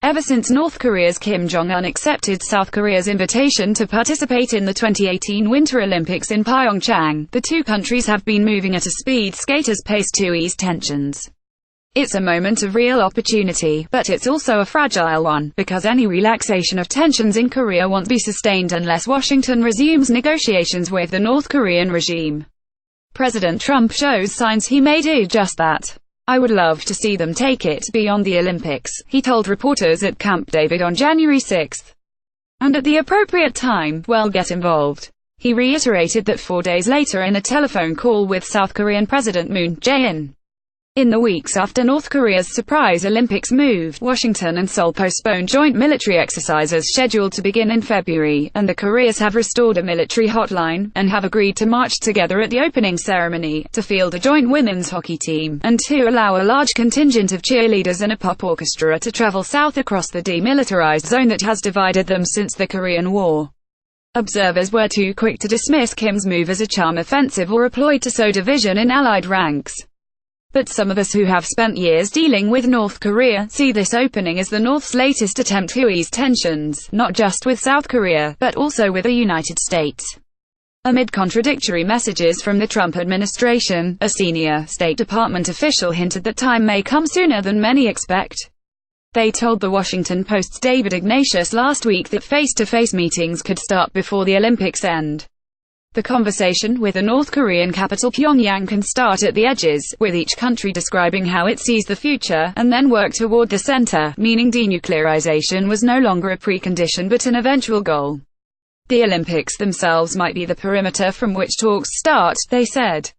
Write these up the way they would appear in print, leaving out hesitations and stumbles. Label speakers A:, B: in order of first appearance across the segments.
A: Ever since North Korea's Kim Jong-un accepted South Korea's invitation to participate in the 2018 Winter Olympics in Pyeongchang, the two countries have been moving at a speed skater's pace to ease tensions. It's a moment of real opportunity, but it's also a fragile one, because any relaxation of tensions in Korea won't be sustained unless Washington resumes negotiations with the North Korean regime. President Trump shows signs he may do just that. "I would love to see them take it beyond the Olympics," he told reporters at Camp David on January 6. "And at the appropriate time, we'll get involved." He reiterated that 4 days later in a telephone call with South Korean President Moon Jae-in. In the weeks after North Korea's surprise Olympics move, Washington and Seoul postponed joint military exercises scheduled to begin in February, and the Koreas have restored a military hotline, and have agreed to march together at the opening ceremony, to field a joint women's hockey team, and to allow a large contingent of cheerleaders and a pop orchestra to travel south across the demilitarized zone that has divided them since the Korean War. Observers were too quick to dismiss Kim's move as a charm offensive or a ploy to sow division in allied ranks. But some of us who have spent years dealing with North Korea see this opening as the North's latest attempt to ease tensions, not just with South Korea, but also with the United States. Amid contradictory messages from the Trump administration, a senior State Department official hinted that time may come sooner than many expect. They told the Washington Post's David Ignatius last week that face-to-face meetings could start before the Olympics end. The conversation with the North Korean capital Pyongyang can start at the edges, with each country describing how it sees the future, and then work toward the center, meaning denuclearization was no longer a precondition but an eventual goal. The Olympics themselves might be the perimeter from which talks start, they said.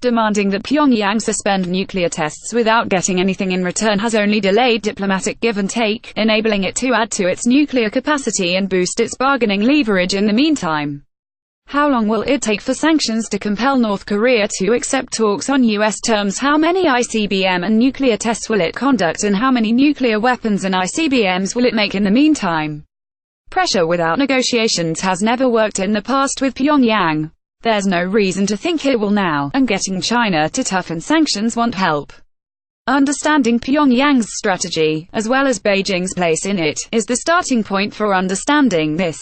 A: Demanding that Pyongyang suspend nuclear tests without getting anything in return has only delayed diplomatic give and take, enabling it to add to its nuclear capacity and boost its bargaining leverage in the meantime. How long will it take for sanctions to compel North Korea to accept talks on U.S. terms? How many ICBM and nuclear tests will it conduct, and how many nuclear weapons and ICBMs will it make in the meantime? Pressure without negotiations has never worked in the past with Pyongyang. There's no reason to think it will now, and getting China to toughen sanctions won't help. Understanding Pyongyang's strategy, as well as Beijing's place in it, is the starting point for understanding this.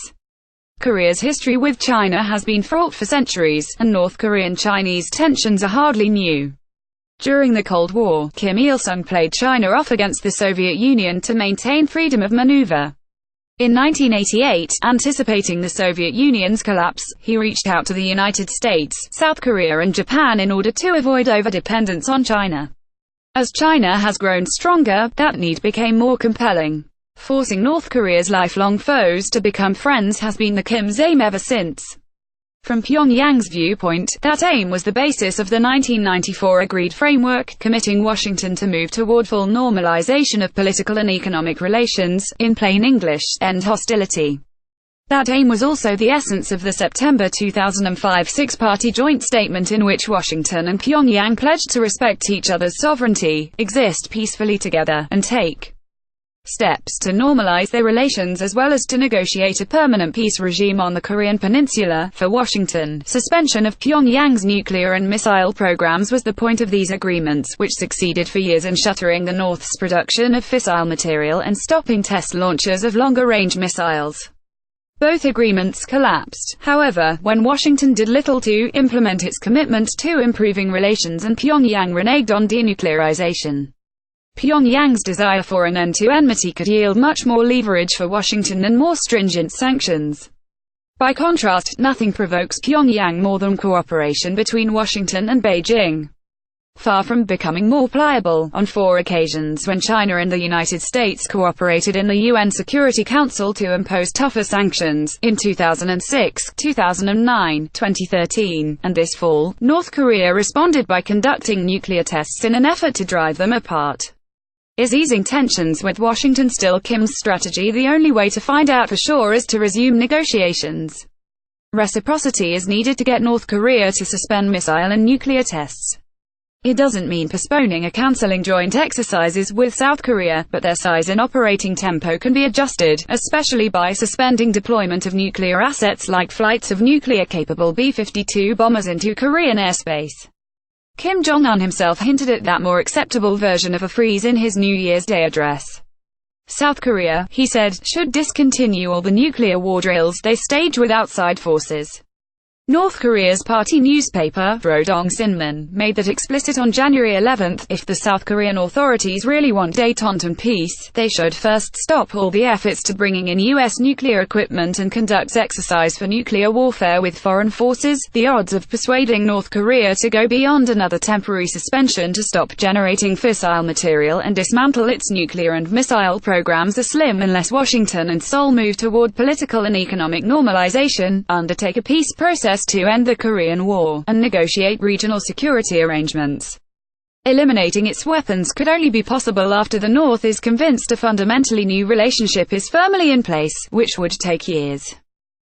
A: Korea's history with China has been fraught for centuries, and North Korean-Chinese tensions are hardly new. During the Cold War, Kim Il-sung played China off against the Soviet Union to maintain freedom of maneuver. In 1988, anticipating the Soviet Union's collapse, he reached out to the United States, South Korea and Japan in order to avoid overdependence on China. As China has grown stronger, that need became more compelling. Forcing North Korea's lifelong foes to become friends has been the Kim's aim ever since. From Pyongyang's viewpoint, that aim was the basis of the 1994 agreed framework, committing Washington to move toward full normalization of political and economic relations, in plain English, end hostility. That aim was also the essence of the September 2005 six-party joint statement in which Washington and Pyongyang pledged to respect each other's sovereignty, exist peacefully together, and take steps to normalize their relations as well as to negotiate a permanent peace regime on the Korean peninsula. For Washington, suspension of Pyongyang's nuclear and missile programs was the point of these agreements, which succeeded for years in shuttering the North's production of fissile material and stopping test launches of longer-range missiles. Both agreements collapsed, however, when Washington did little to implement its commitment to improving relations and Pyongyang reneged on denuclearization. Pyongyang's desire for an end to enmity could yield much more leverage for Washington than more stringent sanctions. By contrast, nothing provokes Pyongyang more than cooperation between Washington and Beijing. Far from becoming more pliable, on 4 occasions when China and the United States cooperated in the UN Security Council to impose tougher sanctions, in 2006, 2009, 2013, and this fall, North Korea responded by conducting nuclear tests in an effort to drive them apart. Is easing tensions with Washington still Kim's strategy? The only way to find out for sure is to resume negotiations. Reciprocity is needed to get North Korea to suspend missile and nuclear tests. It doesn't mean postponing or cancelling joint exercises with South Korea, but their size and operating tempo can be adjusted, especially by suspending deployment of nuclear assets like flights of nuclear-capable B-52 bombers into Korean airspace. Kim Jong-un himself hinted at that more acceptable version of a freeze in his New Year's Day address. South Korea, he said, should discontinue all the nuclear war drills they stage with outside forces. North Korea's party newspaper, Rodong Sinmun, made that explicit on January 11. If the South Korean authorities really want détente and peace, they should first stop all the efforts to bringing in U.S. nuclear equipment and conduct exercise for nuclear warfare with foreign forces. The odds of persuading North Korea to go beyond another temporary suspension to stop generating fissile material and dismantle its nuclear and missile programs are slim unless Washington and Seoul move toward political and economic normalization, undertake a peace process to end the Korean War, and negotiate regional security arrangements. Eliminating its weapons could only be possible after the North is convinced a fundamentally new relationship is firmly in place, which would take years.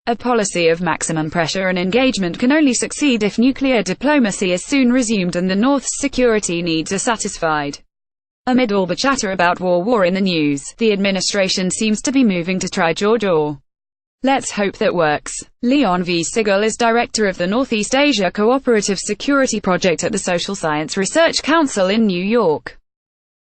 A: A policy of maximum pressure and engagement can only succeed if nuclear diplomacy is soon resumed and the North's security needs are satisfied. Amid all the chatter about war in the news, the administration seems to be moving to try jaw. Let's hope that works. Leon V. Sigel is director of the Northeast Asia Cooperative Security Project at the Social Science Research Council in New York.